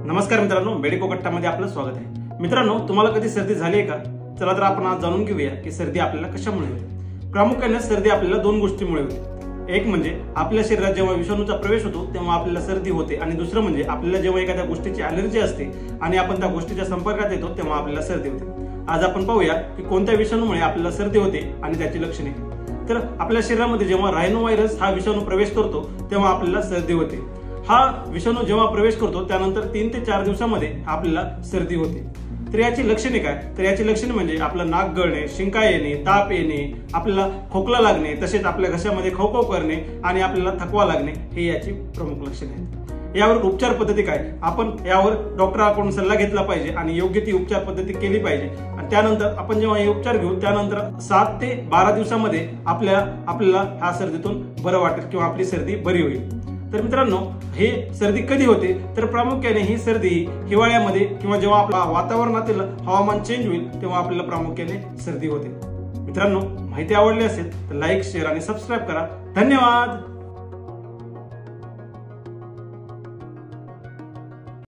नमस्कार मित्रांनो, मेडिको कट्टामध्ये आपलं स्वागत आहे। मित्रांनो, तुम्हाला कधी सर्दी झाली आहे का? चला तर आपण आज जाणून घेऊया की सर्दी आपल्याला कशामुळे होते। प्रामुख्याने सर्दी आपल्याला दोन गोष्टींमुळे होते। एक म्हणजे आपल्या शरीरात जेव्हा विषाणूचा प्रवेश होतो तेव्हा आपल्याला सर्दी होते, आणि दुसरं म्हणजे आपल्याला जेव्हा एखाद्या गोष्टीची ॲलर्जी असते आणि आपण त्या गोष्टीच्या संपर्कात येतो तेव्हा आपल्याला सर्दी होते। आज आपण पाहूया की कोणत्या विषाणूमुळे आपल्याला सर्दी होते आणि त्याची लक्षणे। तर आपल्या शरीरामध्ये जेव्हा रायनो व्हायरस हा विषाणू प्रवेश करतो तेव्हा आपल्याला सर्दी होते। हा विषाणू जेव्हा प्रवेश करतो त्यानंतर 3 ते 4 दिवसांमध्ये आपल्याला सर्दी होते। तर याची लक्षणे काय? तर याची लक्षणे म्हणजे आपलं नाक गळणे, शिंका येणे, ताप येणे, आपल्याला खोकला लागणे, तसेच आपल्या घशामध्ये खवखव करणे आणि आपल्याला थकवा लागणे हे याची प्रमुख लक्षणे आहेत। यावर उपचार पद्धती काय? आपण यावर डॉक्टरांकडून सल्ला घेतला पाहिजे आणि योग्य ती उपचार पद्धती केली पाहिजे। आणि त्यानंतर आपण जेव्हा हे उपचार घेऊ त्यानंतर 7 ते 12 दिवसांमध्ये आपल्याला ह्या सर्दीतून बरं वाटेल किंवा आपली सर्दी बरी होईल। तर मित्रांनो, हे सर्दी कधी होते? तर प्रामुख्याने ही सर्दी हिवाळ्यामध्ये किंवा जेव्हा आपल्या वातावरणातील हवामान चेंज होईल तेव्हा आपल्याला प्रामुख्याने सर्दी होते। मित्रांनो, माहिती आवडली असेल तर लाईक, शेअर आणि सबस्क्राईब करा। धन्यवाद।